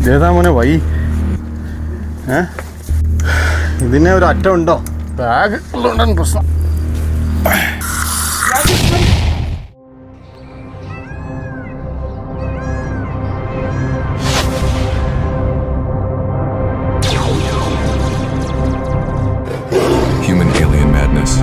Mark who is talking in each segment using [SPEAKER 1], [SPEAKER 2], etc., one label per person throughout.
[SPEAKER 1] ഇതേതാ മോനെ വൈ ഇതിനെ ഒരു അറ്റം ഉണ്ടോ? ബാഗ് ഉള്ളതുകൊണ്ടാണ് പ്രശ്നം.
[SPEAKER 2] Human alien madness.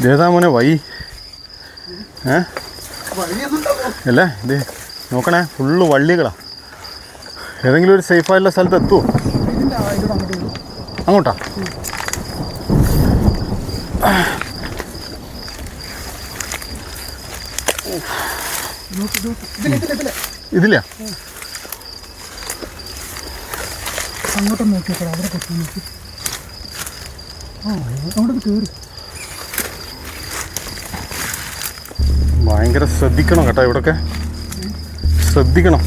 [SPEAKER 1] ഇതേതാ മോനെ വൈ അല്ലേ? ഇത് നോക്കണേ, ഫുള്ള് വള്ളികളാ. ഏതെങ്കിലും ഒരു സേഫായിട്ടുള്ള സ്ഥലത്ത് എത്തുമോ? അങ്ങോട്ടാ? ഇതില്ല.
[SPEAKER 3] അങ്ങോട്ട് നോക്കിയോട്ടെ, അവിടെ കൊത്തി നോക്കി. അവിടെ കയറി.
[SPEAKER 1] ഭയങ്കര ശ്രദ്ധിക്കണം കേട്ടോ, ഇവിടൊക്കെ ശ്രദ്ധിക്കണം.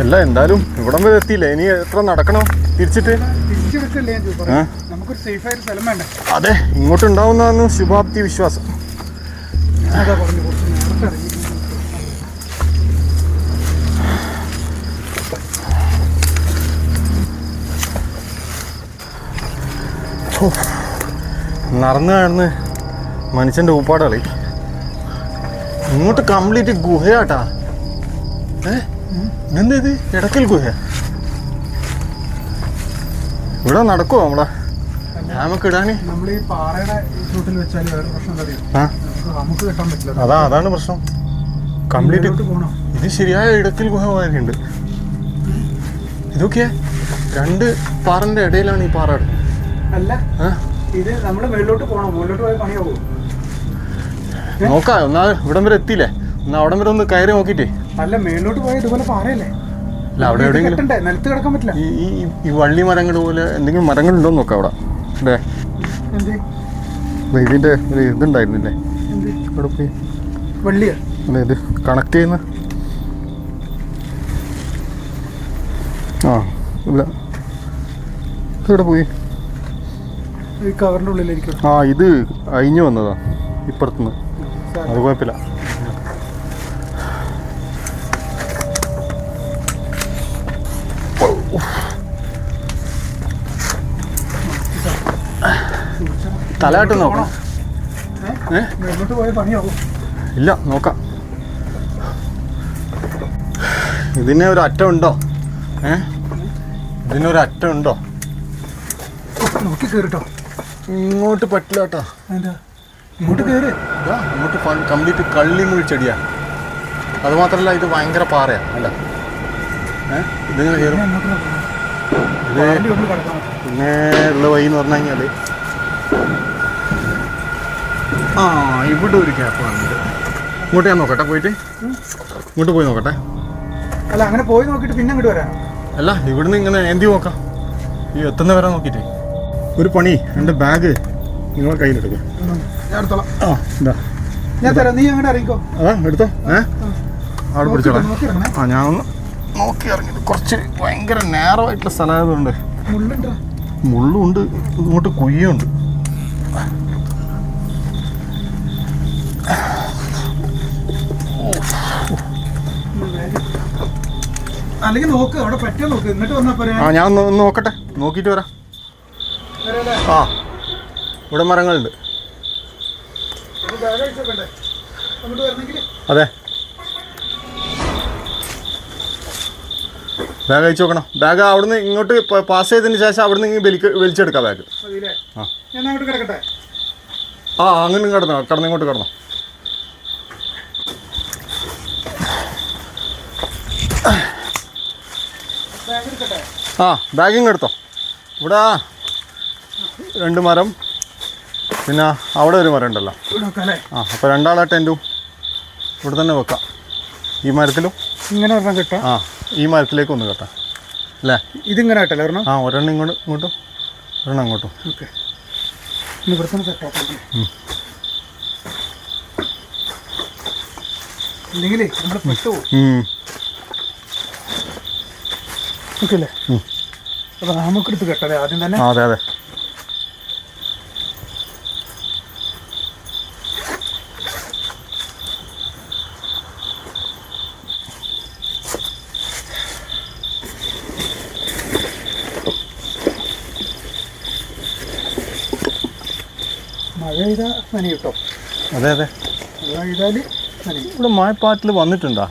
[SPEAKER 1] അല്ല, എന്തായാലും ഇവിടം വരെ എത്തിയില്ലേ, ഇനി എത്ര നടക്കണം തിരിച്ചിട്ട്? അതെ, ഇങ്ങോട്ടുണ്ടാവുന്നതാണ് ശുഭാപ്തി വിശ്വാസം. നടന്ന് മനുഷ്യൻ്റെ ഊപ്പാടകളി. ഇങ്ങോട്ട് കംപ്ലീറ്റ് ഗുഹയാട്ടാ. ഇതെന്താ ഇത്? ഇടക്കൽ ഗുഹ. ഇവിടെ നടക്കുവോ നമ്മളെ നമുക്ക് ഇടാന്? അതാണ് പ്രശ്നം. കംപ്ലീറ്റ് ഇത് ശരിയായ ഇടക്കൽ ഗുഹ മാതിരിയുണ്ട്. ഇതൊക്കെയാ രണ്ട് പാറന്റെ ഇടയിലാണ് ഈ പാറ.
[SPEAKER 3] അല്ല, ഇത് നമ്മള് മേളിലോട്ട് പോകണം. മുകളിലോട്ട് പോയി പണിയാവോ?
[SPEAKER 1] നോക്കാം. ഒന്നാ ഇവിടം വരെ എത്തിയില്ലേ, എന്നാ അവിടം വരെ ഒന്ന് കയറി നോക്കിട്ടേ.
[SPEAKER 3] അല്ല, മേളിലോട്ട് പോയാൽ ഇതുപോലെ പാറയല്ലേ?
[SPEAKER 1] അല്ല, അവിടെ എവിടെയെങ്കിലും
[SPEAKER 3] നിലത്ത് കിടക്കാൻ പറ്റില്ല.
[SPEAKER 1] ഈ വള്ളി മരങ്ങൾ പോലെ എന്തെങ്കിലും മരങ്ങളുണ്ടോ നോക്കാം അവിടെ. അല്ലേ, ഇതിന്റെ ഒരു ഇതുണ്ടായിരുന്നില്ലേ അവിടെ പോയി?
[SPEAKER 3] വള്ളിയാ?
[SPEAKER 1] അല്ലെ, ഇത് കണക്ട് ചെയ്യുന്ന. ഇല്ല, ഇവിടെ പോയി.
[SPEAKER 3] ഈ കവറിന്റെ ഉള്ളിലായിരിക്കും.
[SPEAKER 1] ഇത് അഴിഞ്ഞു വന്നതാ ഇപ്പുറത്തുനിന്ന്. അത് കുഴപ്പമില്ല. തലയാട്ട് നോക്കാം. ഇല്ല, നോക്കാം. ഇതിന് ഒരു അറ്റം ഉണ്ടോ? ഇതിനൊരു അറ്റം ഉണ്ടോ?
[SPEAKER 3] നോക്കി കേറിട്ടോ.
[SPEAKER 1] ഇങ്ങോട്ട് പറ്റില്ല കേട്ടോ.
[SPEAKER 3] ഇങ്ങോട്ട് കയറി.
[SPEAKER 1] ഇങ്ങോട്ട് കംപ്ലീറ്റ് കള്ളിമുഴി ചെടിയാ. അത് മാത്രമല്ല, ഇത് ഭയങ്കര പാറയാ. അല്ല, ഇതിങ്ങനെ കയറും. ഇത് പിന്നെ ഉള്ള വഴി എന്ന് പറഞ്ഞു കഴിഞ്ഞാൽ ഇവിടെ ഒരു ഗ്യാപ്പ് വന്നിട്ട് ഇങ്ങോട്ട് ഞാൻ നോക്കട്ടെ. പോയിട്ട് ഇങ്ങോട്ട് പോയി നോക്കട്ടെ.
[SPEAKER 3] അല്ല, അങ്ങനെ പോയി നോക്കിയിട്ട് പിന്നെ അങ്ങോട്ട് വരാം.
[SPEAKER 1] അല്ല, ഇവിടുന്ന് ഇങ്ങനെ എന്തി നോക്കാം. ഈ എത്തുന്ന വരാൻ നോക്കിയിട്ട് ഒരു പണി. എൻ്റെ ബാഗ് നിങ്ങളെ കയ്യിലെടുക്കുക.
[SPEAKER 3] ഞാൻ എടുത്തോളാം.
[SPEAKER 1] എന്താ
[SPEAKER 3] ഞാൻ തരാം, നീ അങ്ങോട്ട് ഇറങ്ങിക്കോ.
[SPEAKER 1] എടുത്തോ. അവിടെ പിടിച്ചോളാം. ഞാൻ ഒന്ന് നോക്കി ഇറങ്ങിയിട്ട്. കുറച്ച് ഭയങ്കര നേരോ ആയിട്ടുള്ള സ്ഥലമായതുകൊണ്ട് മുള്ളുണ്ട്, ഇങ്ങോട്ട് കുയ്യുണ്ട്.
[SPEAKER 3] അല്ലെങ്കിൽ നോക്ക്, അവിടെ പറ്റിയോ നോക്ക്, എന്നിട്ട് വന്നാ.
[SPEAKER 1] ഞാൻ ഒന്ന് നോക്കട്ടെ, നോക്കിയിട്ട് വരാം. ഇവിടെ മരങ്ങളുണ്ട്. അതെ, ബാഗ് അയച്ചു നോക്കണം. ബാഗ് അവിടുന്ന് ഇങ്ങോട്ട് പാസ് ചെയ്തതിന് ശേഷം അവിടുന്ന് വലിച്ചെടുക്കാം ബാഗ്. അങ്ങനെ കടന്നിങ്ങോട്ട് കടന്നോ. ബാഗിങ് എടുത്തോ. ഇവിടെ 2 മരം, പിന്നെ അവിടെ ഒരു മരം ഉണ്ടല്ലോ. അപ്പോൾ 2 ആളെ ടെൻറ്റും ഇവിടെ തന്നെ വെക്കാം. ഈ മരത്തിലും
[SPEAKER 3] ഇങ്ങനെ ഒരെണ്ണം കെട്ടാം.
[SPEAKER 1] ഈ മരത്തിലേക്ക് ഒന്ന് കെട്ടാം അല്ലേ?
[SPEAKER 3] ഇതിങ്ങനെ കെട്ടല്ലേ ഒരെണ്ണം?
[SPEAKER 1] ഒരെണ്ണം ഇങ്ങോട്ടും ഒരെണ്ണം അങ്ങോട്ടും.
[SPEAKER 3] ഓക്കെ, ഇവിടെ തന്നെ സെറ്റാക്കാം. ഇല്ലെങ്കിലേ നമ്മൾ പെട്ടുപോകും. ഓക്കെ അല്ലേ? അപ്പോൾ നമുക്കെടുത്ത് കെട്ടല്ലേ ആദ്യം തന്നെ.
[SPEAKER 1] അതെ അതെ.
[SPEAKER 3] മഴ പെയ്താൽ നനി കിട്ടോ?
[SPEAKER 1] അതെ അതെ.
[SPEAKER 3] മഴ പെയ്താൽ നനി.
[SPEAKER 1] ഇവിടെ മഴപ്പാറ്റിൽ വന്നിട്ടുണ്ടോ?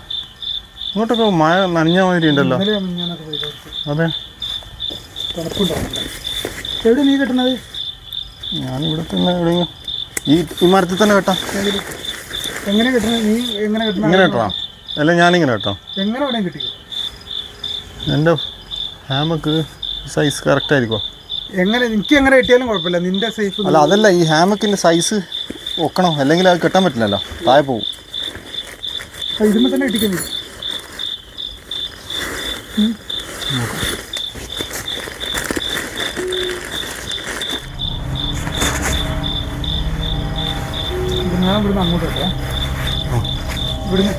[SPEAKER 1] ഇങ്ങോട്ടൊക്കെ മഴ നനഞ്ഞ മാതിരി ഉണ്ടല്ലോ. അതെ.
[SPEAKER 3] തണുപ്പുണ്ടാവില്ല. എവിടെ നീ കെട്ടണത്?
[SPEAKER 1] ഞാനിവിടെ തന്നെ എവിടെയെങ്കിലും ഈ മരത്തിൽ തന്നെ കെട്ടാം.
[SPEAKER 3] എങ്ങനെ കെട്ടണത്? നീ എങ്ങനെ കെട്ടണം?
[SPEAKER 1] ഇങ്ങനെ കെട്ടണം അല്ല ഞാനിങ്ങനെ കെട്ടാം.
[SPEAKER 3] എങ്ങനെ എവിടെയും കിട്ടിയോ?
[SPEAKER 1] എൻ്റെ ഹാമക്ക് സൈസ് കറക്റ്റ് ആയിരിക്കുമോ?
[SPEAKER 3] എങ്ങനെ എനിക്ക് എങ്ങനെ കെട്ടിയാലും കുഴപ്പമില്ല. നിന്റെ സൈസ്
[SPEAKER 1] അല്ല അതല്ല, ഈ ഹാമക്കിൻ്റെ സൈസ് വെക്കണം, അല്ലെങ്കിൽ അത് കെട്ടാൻ പറ്റില്ലല്ലോ, താഴെ പോവും.
[SPEAKER 3] ഇതുമ്പോൾ തന്നെ കെട്ടിക്കുന്നു. ഞാൻ ഇവിടുന്ന് അങ്ങോട്ട് കേട്ടോ. ഇവിടുന്ന്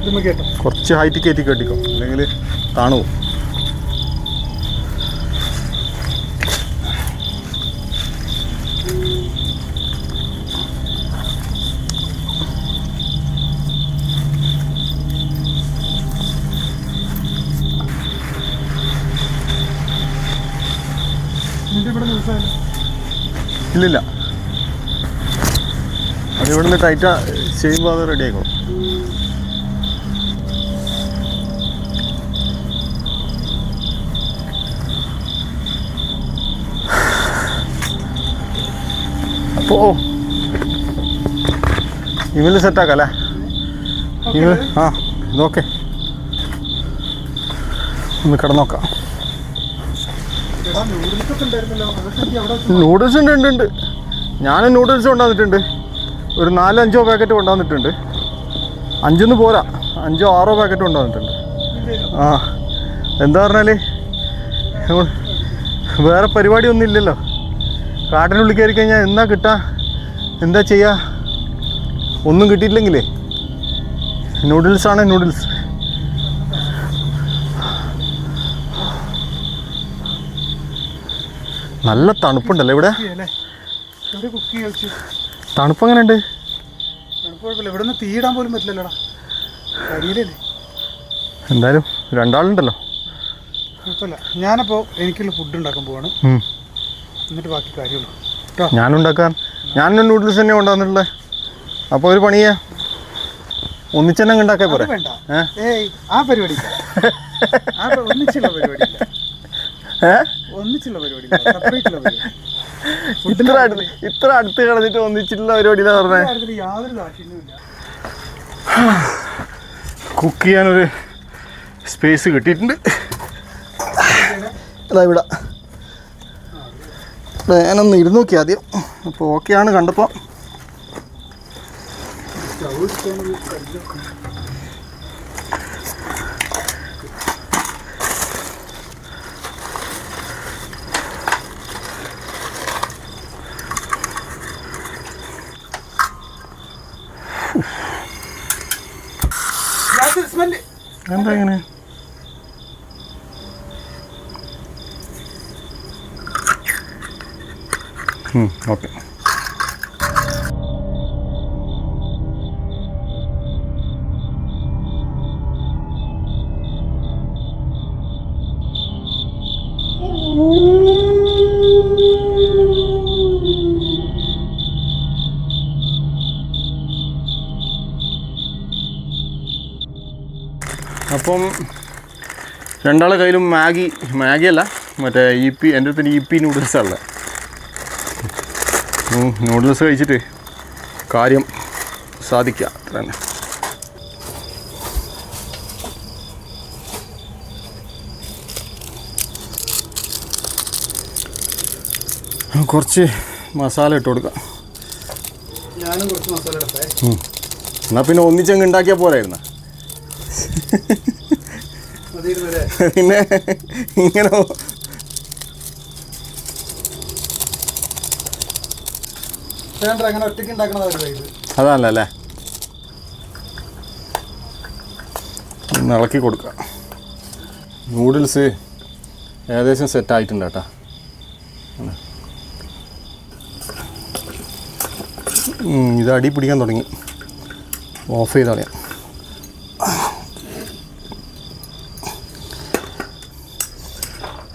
[SPEAKER 3] ഇതുമ്പോൾ കേട്ടോ.
[SPEAKER 1] കുറച്ച് ഹൈറ്റ് കയറ്റി കെട്ടിക്കോ, അല്ലെങ്കിൽ താണു പോകും. ഇല്ലില്ല, അത് ഇവിടുന്ന് ടൈറ്റാ ചെയ്യുമ്പോൾ അത് റെഡി ആയിക്കോളും. അപ്പോൾ ഇവല് സെറ്റാക്കാം അല്ലേ? ഇവ ഇതൊക്കെ ഒന്ന് കിടന്നോക്കാം. നൂഡിൽസ് ഉണ്ട്. ഞാൻ നൂഡിൽസ് കൊണ്ടുവന്നിട്ടുണ്ട്. ഒരു 4-5 പാക്കറ്റ് കൊണ്ടുവന്നിട്ടുണ്ട്. 5 പോരാ, 5-6 പാക്കറ്റ് കൊണ്ടുവന്നിട്ടുണ്ട്. എന്താ പറഞ്ഞാൽ വേറെ പരിപാടിയൊന്നും ഇല്ലല്ലോ. കാട്ടിനുള്ളിൽ കയറി കഴിഞ്ഞാൽ എന്നാ കിട്ടാ, എന്താ ചെയ്യുക? ഒന്നും കിട്ടിയില്ലെങ്കിലേ നൂഡിൽസാണ് നൂഡിൽസ്. നല്ല തണുപ്പുണ്ടല്ലോ ഇവിടെ. തണുപ്പ് എങ്ങനെയുണ്ട്?
[SPEAKER 3] ഇവിടെ നിന്ന് തീയിടാൻ പോലും പറ്റില്ലല്ലോടാ.
[SPEAKER 1] എന്തായാലും 2 ആളുണ്ടല്ലോ.
[SPEAKER 3] കുഴപ്പമില്ല. ഞാനപ്പോൾ എനിക്കുള്ള ഫുഡ് ഉണ്ടാക്കാൻ പോവാണ്. എന്നിട്ട് ബാക്കി കാര്യമുള്ളൂ.
[SPEAKER 1] ഞാൻ നൂഡിൽസ് തന്നെ കൊണ്ടുവന്നിട്ടുള്ളത്. അപ്പോൾ ഒരു പണി ചെയ്യാം, ഒന്നിച്ചെന്നെ ഉണ്ടാക്കാൻ പോരെ?
[SPEAKER 3] ആ പരിപാടി ഒന്നിച്ചുള്ള പരിപാടി
[SPEAKER 1] ഇത്ര അടുത്ത് കിടന്നിട്ട് ഒന്നിച്ചിട്ടുള്ള പരിപാടിയിലാ പറഞ്ഞേ. കുക്ക് ചെയ്യാനൊരു സ്പേസ് കിട്ടിയിട്ടുണ്ട്. അതാ ഇവിടെ ഞാനൊന്ന് ഇരുന്ന് നോക്കി ആദ്യം. അപ്പോൾ ഓക്കെയാണ് കണ്ടപ്പോൾ. എന്താ ഇങ്ങനെ? ഓക്കെ. അപ്പം 2 ആളുടെ കയ്യിലും മാഗി അല്ല, മറ്റേ എൻ്റെ അടുത്ത് EP നൂഡിൽസാണുള്ളത്. നൂഡിൽസ് കഴിച്ചിട്ട് കാര്യം സാധിക്കുക അത്ര തന്നെ. കുറച്ച് മസാല ഇട്ട് കൊടുക്കാം.
[SPEAKER 3] ഞാനും കുറച്ച് മസാല ഇടട്ടെ.
[SPEAKER 1] എന്നാൽ പിന്നെ ഒന്നിച്ചങ്ങ് ഉണ്ടാക്കിയാൽ പോരായിരുന്നു. പിന്നെ ഇങ്ങനെ
[SPEAKER 3] വേണ്ട അങ്ങനെ ഒറ്റയ്ക്ക് ഉണ്ടാക്കണതായിരുന്നു ഇത്.
[SPEAKER 1] അതല്ല അല്ലേ, ഒന്ന് ഇളക്കി കൊടുക്കുക. നൂഡിൽസ് ഏകദേശം സെറ്റായിട്ടുണ്ട് കേട്ടോ. ഇത് അടി പിടിക്കാൻ തുടങ്ങി. ഓഫ് ചെയ്ത് കളയാം.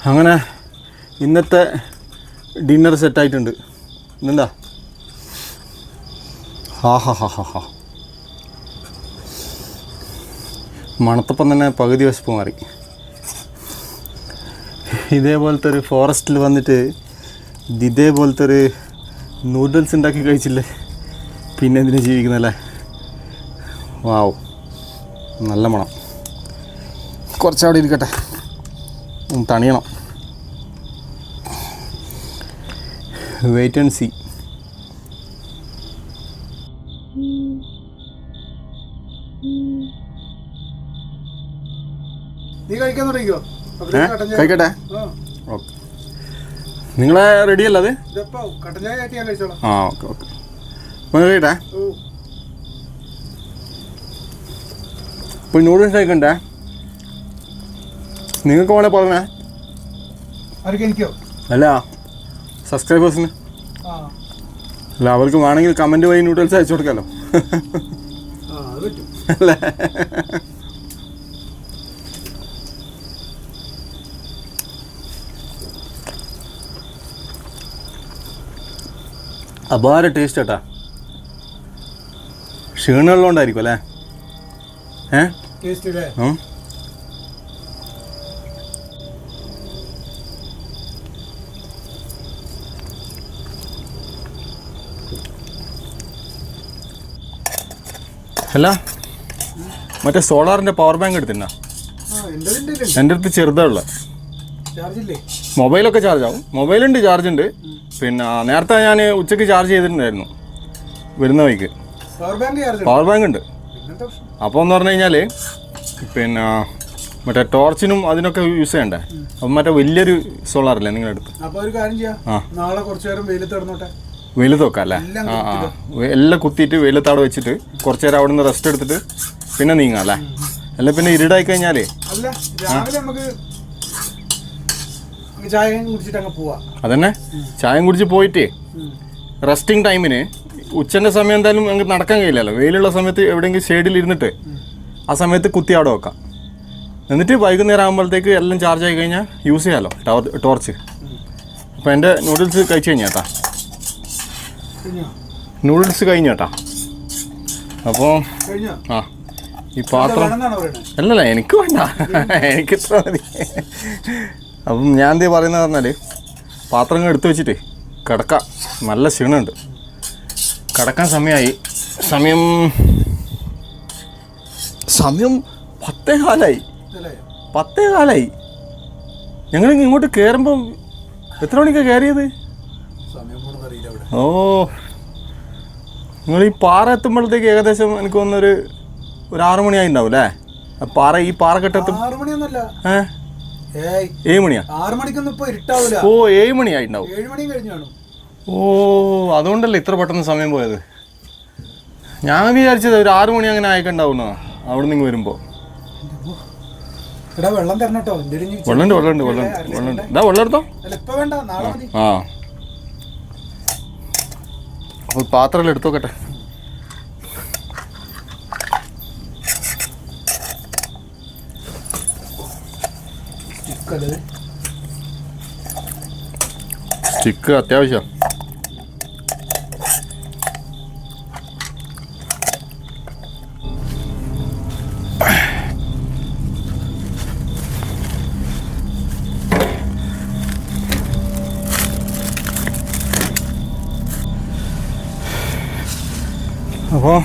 [SPEAKER 1] അങ്ങനെ ഇന്നത്തെ ഡിന്നർ സെറ്റായിട്ടുണ്ട്. ഇന്നെന്താ ഹാ മണത്തപ്പം തന്നെ പകുതി വിശപ്പ് മാറി. ഇതേപോലത്തെ ഒരു ഫോറസ്റ്റിൽ വന്നിട്ട് ഇതേപോലത്തെ ഒരു നൂഡിൽസ് ഉണ്ടാക്കി കഴിച്ചില്ലേ, പിന്നെ എന്തിനു ജീവിക്കുന്നല്ലേ. വാവ്, നല്ല മണം. കുറച്ചവിടെ ഇരിക്കട്ടെ, തണിയണം. Wait and see.
[SPEAKER 3] നീ കഴിക്കാൻ തുടങ്ങിക്കോ.
[SPEAKER 1] കഴിക്കട്ടെ. ഓക്കെ, നിങ്ങളെ റെഡിയല്ല അത്?
[SPEAKER 3] കട്ടൻ ചായ ആയിട്ട് ഞാൻ കഴിച്ചോളാം.
[SPEAKER 1] ആ ഓക്കെ ഓക്കെ, അപ്പോൾ കഴിക്കട്ടെ. ഇപ്പോൾ നൂഡിൽസ് കഴിക്കണ്ടേ? നിങ്ങൾക്ക് വേണേ പറഞ്ഞേ.
[SPEAKER 3] എനിക്കോ?
[SPEAKER 1] അല്ല, സബ്സ്ക്രൈബേഴ്സിന്. അല്ല, അവർക്ക് വേണമെങ്കിൽ കമൻറ്റ് വഴി നൂഡിൽസ് അയച്ചു കൊടുക്കാമല്ലോ അല്ലേ? അപാര ടേസ്റ്റ് കേട്ടാ. ക്ഷീണമുള്ളതുകൊണ്ടായിരിക്കും അല്ലേ? അല്ല, മറ്റേ സോളാറിൻ്റെ പവർ ബാങ്ക് എടുത്തിട്ടുണ്ടോ? എൻ്റെ അടുത്ത് ചെറുതാണുള്ള. മൊബൈലൊക്കെ ചാർജ് ആവും. മൊബൈലുണ്ട്, ചാർജ് ഉണ്ട്. പിന്നെ നേരത്തെ ഞാൻ ഉച്ചയ്ക്ക് ചാർജ് ചെയ്തിട്ടുണ്ടായിരുന്നു വരുന്ന വഴിക്ക്. പവർ ബാങ്ക് ഉണ്ട്. അപ്പോൾ എന്ന് പറഞ്ഞു കഴിഞ്ഞാൽ പിന്നെ മറ്റേ ടോർച്ചിനും അതിനൊക്കെ യൂസ് ചെയ്യണ്ടേ. അപ്പം മറ്റേ വലിയൊരു സോളാറല്ലേ നിങ്ങളുടെ അടുത്ത്? വെയിലത്ത് വെക്കാം അല്ലേ? എല്ലാം കുത്തിയിട്ട് വെയിലത്താടെ വെച്ചിട്ട് കുറച്ച് നേരം അവിടെ നിന്ന് റെസ്റ്റ് എടുത്തിട്ട് പിന്നെ നീങ്ങാം അല്ലേ? അല്ല പിന്നെ ഇരുടായി കഴിഞ്ഞാലേ അതന്നെ, ചായം കുടിച്ച് പോയിട്ടേ റെസ്റ്റിംഗ് ടൈമിന് ഉച്ചൻ്റെ സമയം എന്തായാലും നമുക്ക് നടക്കാൻ കഴിയില്ലല്ലോ. വെയിലുള്ള സമയത്ത് എവിടെയെങ്കിലും ഷെയ്ഡിൽ ഇരുന്നിട്ട് ആ സമയത്ത് കുത്തി അവിടെ വെക്കാം. എന്നിട്ട് വൈകുന്നേരം ആകുമ്പോഴത്തേക്ക് എല്ലാം ചാർജ് ആയി കഴിഞ്ഞാൽ യൂസ് ചെയ്യാമല്ലോ ടോർച്ച്. അപ്പോൾ എൻ്റെ നൂഡിൽസ് കഴിച്ച് കഴിഞ്ഞാട്ടാ, നൂഡിൽസ് കഴിഞ്ഞാട്ടാ. അപ്പോൾ ആ ഈ പാത്രം അല്ലല്ല, എനിക്ക് വേണ്ട, എനിക്ക് ഇത്ര മതി. അപ്പം ഞാൻ എന്തേ പറയുന്നത് പറഞ്ഞാൽ പാത്രങ്ങൾ എടുത്തു വെച്ചിട്ട് കിടക്കാം. നല്ല ക്ഷീണമുണ്ട്, കിടക്കാൻ സമയമായി. സമയം 10:15. ഞങ്ങൾ ഇങ്ങോട്ട് കയറുമ്പം എത്ര മണിക്കാണ് കയറിയത്? ഓ, നിങ്ങൾ ഈ പാറ എത്തുമ്പോഴത്തേക്ക് ഏകദേശം എനിക്ക് തോന്നുന്നൊരു 6 മണിയായി ഉണ്ടാവും അല്ലേ? ഈ പാറക്കെട്ടെത്തും 7 മണിയാ?
[SPEAKER 3] 6 മണിക്കൊന്നും ഇപ്പൊ ഇരുട്ടാവൂല.
[SPEAKER 1] ഓ, 7 മണിയായി ഉണ്ടാവും.
[SPEAKER 3] 7 മണി കഴിഞ്ഞാണ്.
[SPEAKER 1] ഓ, അതുകൊണ്ടല്ലേ ഇത്ര പെട്ടെന്ന് സമയം പോയത്. ഞാൻ വിചാരിച്ചത് ഒരു 6 മണി അങ്ങനെ ആയിക്കുണ്ടാവുന്നോ അവിടെ നിന്ന് വരുമ്പോൾ.
[SPEAKER 3] വെള്ളം തരണട്ടോ.
[SPEAKER 1] വെള്ളം എടുത്തോ. ആ, അപ്പോൾ പാത്രം എടുത്തോക്കട്ടെ. സ്റ്റിക്ക് അത്യാവശ്യം. അപ്പോൾ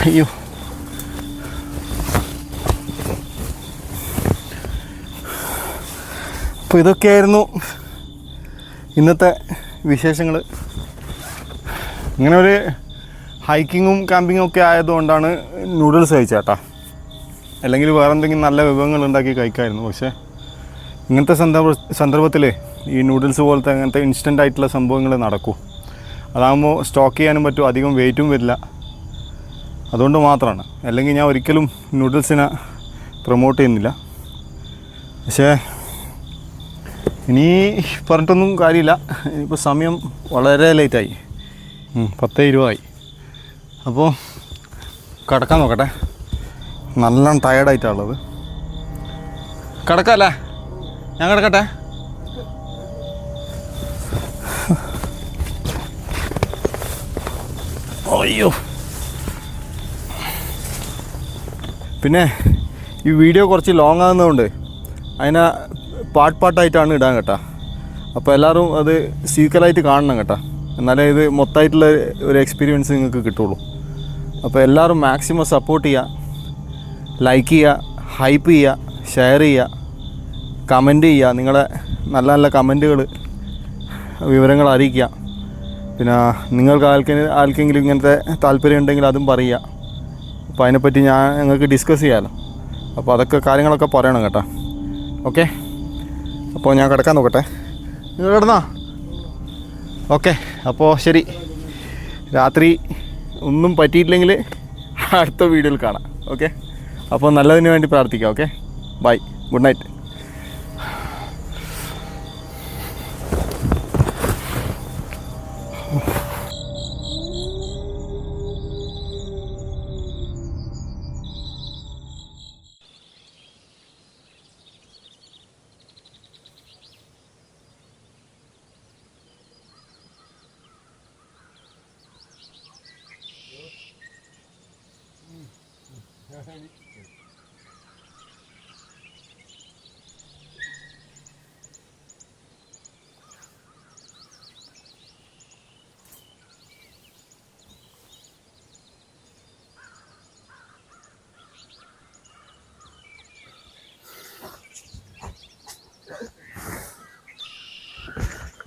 [SPEAKER 1] അയ്യോ, അപ്പോൾ ഇതൊക്കെയായിരുന്നു ഇന്നത്തെ വിശേഷങ്ങൾ. ഇങ്ങനെ ഒരു ഹൈക്കിങ്ങും ക്യാമ്പിങ്ങും ഒക്കെ ആയതുകൊണ്ടാണ് നൂഡിൽസ് കഴിച്ചേട്ടാ. അല്ലെങ്കിൽ വേറെ എന്തെങ്കിലും നല്ല വിഭവങ്ങൾ ഉണ്ടാക്കി കഴിക്കാമായിരുന്നു. പക്ഷേ ഇങ്ങനത്തെ സന്ദർഭത്തിൽ ഈ നൂഡിൽസ് പോലത്തെ അങ്ങനത്തെ ഇൻസ്റ്റൻ്റ് ആയിട്ടുള്ള സംഭവങ്ങൾ നടക്കൂ. അതാകുമ്പോൾ സ്റ്റോക്ക് ചെയ്യാനും പറ്റും, അധികം വെയിറ്റും വരില്ല. അതുകൊണ്ട് മാത്രമാണ്. അല്ലെങ്കിൽ ഞാൻ ഒരിക്കലും നൂഡിൽസിനെ പ്രൊമോട്ട് ചെയ്യുന്നില്ല. പക്ഷേ ഇനി പറഞ്ഞിട്ടൊന്നും കാര്യമില്ല. ഇപ്പോൾ സമയം വളരെ ലേറ്റായി, 10:20 അപ്പോൾ കിടക്കാൻ നോക്കട്ടെ. നല്ല ടയർഡായിട്ടാണുള്ളത്. കിടക്കല്ലേ? ഞാൻ കിടക്കട്ടെ? അയ്യോ. പിന്നെ ഈ വീഡിയോ കുറച്ച് ലോങ് ആകുന്നതുകൊണ്ട് അതിനെ പാട്ടായിട്ടാണ് ഇടാൻ കേട്ടോ. അപ്പോൾ എല്ലാവരും അത് സീക്വലായിട്ട് കാണണം കേട്ടോ, എന്നാലേ ഇത് മൊത്തമായിട്ടുള്ള ഒരു എക്സ്പീരിയൻസ് നിങ്ങൾക്ക് കിട്ടുള്ളൂ. അപ്പോൾ എല്ലാവരും മാക്സിമം സപ്പോർട്ട് ചെയ്യുക, ലൈക്ക് ചെയ്യുക, ഹൈപ്പ് ചെയ്യുക, ഷെയർ ചെയ്യുക, കമൻറ്റ് ചെയ്യുക. നിങ്ങളെ നല്ല നല്ല കമൻറ്റുകൾ, വിവരങ്ങൾ അറിയിക്കുക. പിന്നെ നിങ്ങൾക്ക് ആർക്കെങ്കിലും ഇങ്ങനത്തെ താല്പര്യം ഉണ്ടെങ്കിൽ അതും പറയുക. അപ്പോൾ അതിനെപ്പറ്റി ഞങ്ങൾക്ക് ഡിസ്കസ് ചെയ്യാമല്ലോ. അപ്പോൾ അതൊക്കെ കാര്യങ്ങളൊക്കെ പറയണം കേട്ടോ. ഓക്കെ, അപ്പോൾ ഞാൻ കിടക്കാൻ നോക്കട്ടെ. നിങ്ങൾ കിടന്നാ? ഓക്കെ, അപ്പോൾ ശരി. രാത്രി ഒന്നും പറ്റിയിട്ടില്ലെങ്കിൽ അടുത്ത വീഡിയോയിൽ കാണാം. ഓക്കെ, അപ്പോൾ നല്ലതിന് വേണ്ടി പ്രാർത്ഥിക്കാം. Okay, bye, good night.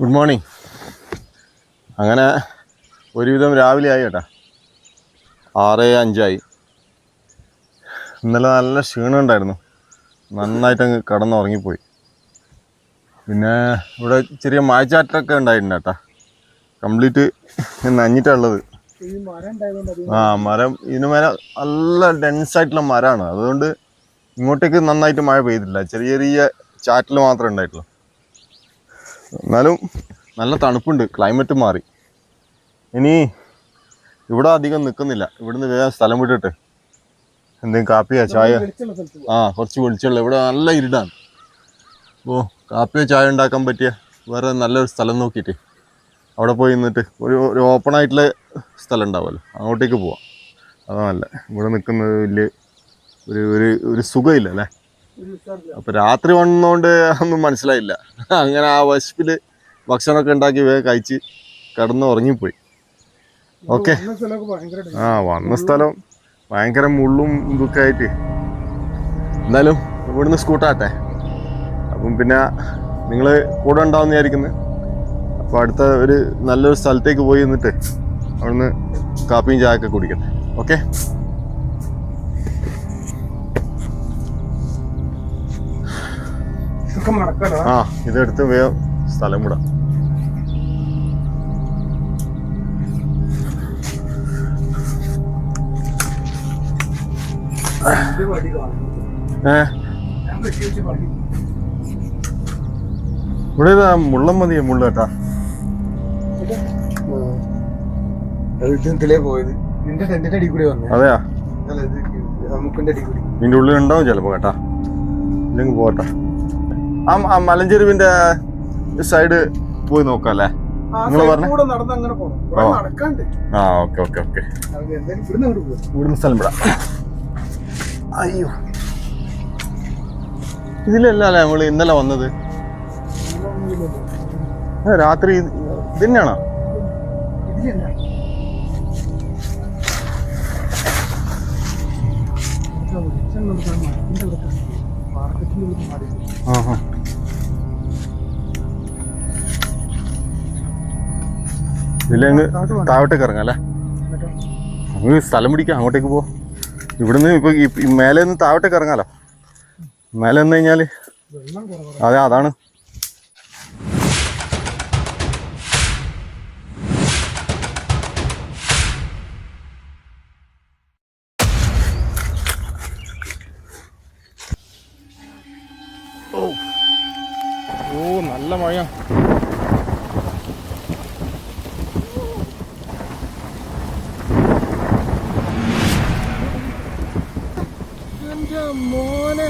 [SPEAKER 1] Good morning. അങ്ങനെ ഒരുവിധം രാവിലെ ആയി കേട്ടോ, 6:05. ഇന്നലെ നല്ല ക്ഷീണം ഉണ്ടായിരുന്നു, നന്നായിട്ടങ്ങ് കിടന്നുറങ്ങിപ്പോയി. പിന്നെ ഇവിടെ ചെറിയ മഴച്ചാറ്റൊക്കെ ഉണ്ടായിട്ടുണ്ട് കേട്ടോ. കംപ്ലീറ്റ് നനഞ്ഞിട്ടുള്ളത്. മരം, ഇതിന് മേലെ നല്ല ഡെൻസായിട്ടുള്ള മരമാണ്. അതുകൊണ്ട് ഇങ്ങോട്ടേക്ക് നന്നായിട്ട് മഴ പെയ്തില്ല, ചെറിയ ചെറിയ ചാറ്റൽ മാത്രമേ ഉണ്ടായിട്ടുള്ളൂ. എന്നാലും നല്ല തണുപ്പുണ്ട്, ക്ലൈമറ്റ് മാറി. ഇനി ഇവിടെ അധികം നിൽക്കുന്നില്ല, ഇവിടുന്ന് വേഗം സ്ഥലം വിട്ടിട്ട് എന്തെങ്കിലും കാപ്പിയോ ചായ, കുറച്ച് വെളിച്ചുള്ള, ഇവിടെ നല്ല ഇരുടാണ്. അപ്പോൾ കാപ്പിയോ ചായ ഉണ്ടാക്കാൻ പറ്റിയ വേറെ നല്ലൊരു സ്ഥലം നോക്കിയിട്ട് അവിടെ പോയി നിന്നിട്ട് ഒരു ഓപ്പണായിട്ടുള്ള സ്ഥലം ഉണ്ടാവുമല്ലോ, അങ്ങോട്ടേക്ക് പോവാം. അതാണല്ല, ഇവിടെ നിൽക്കുന്നത് വലിയ ഒരു സുഖമില്ല അല്ലേ. അപ്പോൾ രാത്രി വന്നതുകൊണ്ട് ഒന്നും മനസ്സിലായില്ല. അങ്ങനെ ആ വിശപ്പിൽ ഭക്ഷണമൊക്കെ ഉണ്ടാക്കി വേഗം കഴിച്ച് കിടന്ന് ഉറങ്ങിപ്പോയി. ഓക്കെ, വന്ന സ്ഥലം ഭയങ്കര മുള്ളും ഇതൊക്കെ ആയിട്ട്. എന്തായാലും ഇവിടുന്ന് സ്കൂട്ടാട്ടെ. അപ്പം പിന്നെ നിങ്ങൾ കൂടെ ഉണ്ടാവുമെന്ന് വിചാരിക്കുന്നത്. അപ്പോൾ അടുത്ത ഒരു നല്ലൊരു സ്ഥലത്തേക്ക് പോയി നിന്നിട്ട് അവിടുന്ന് കാപ്പിയും ചായയൊക്കെ കുടിക്കട്ടെ. ഓക്കെ, ഇതെടുത്ത് വേഗം സ്ഥലം വിടാം. ഇവിടെ മുള്ളം മതിയോ? മുള്ള കേട്ടാ
[SPEAKER 3] പോയത് നിന്റെ ടെന്റിന്റെ അടി കൂടി വന്നു.
[SPEAKER 1] അതെയാ,
[SPEAKER 3] അടി
[SPEAKER 1] നിന്റെ ഉള്ളിൽ ഉണ്ടാവും ചിലപ്പോ കേട്ടാ. ഇല്ലെങ്കിൽ പോട്ടെ. ആ മലഞ്ചെരുവിന്റെ സൈഡ് പോയി നോക്കാം അല്ലേ? നിങ്ങൾ പറഞ്ഞു. ഓക്കെ ഓക്കെ ഓക്കെ, ഇവിടുന്ന് സ്ഥലം വിടാം. അയ്യോ, ഇതിലല്ല അല്ലേ നമ്മൾ ഇന്നലെ വന്നത്? രാത്രി ഇത് തന്നെയാണോ? ഇതിലങ്ങ് താഴോട്ടേക്ക് ഇറങ്ങാം അല്ലേ? നമുക്ക് സ്ഥലം പിടിക്കാം, അങ്ങോട്ടേക്ക് പോവാം. ഇവിടുന്ന് ഇപ്പൊ മേലെ നിന്ന് താഴോട്ടേക്ക് ഇറങ്ങാലോ. മേലെ നിന്ന് കഴിഞ്ഞാല് അതെ, അതാണ്. നല്ല മഴയാണ്. എൻ്റെ മോനെ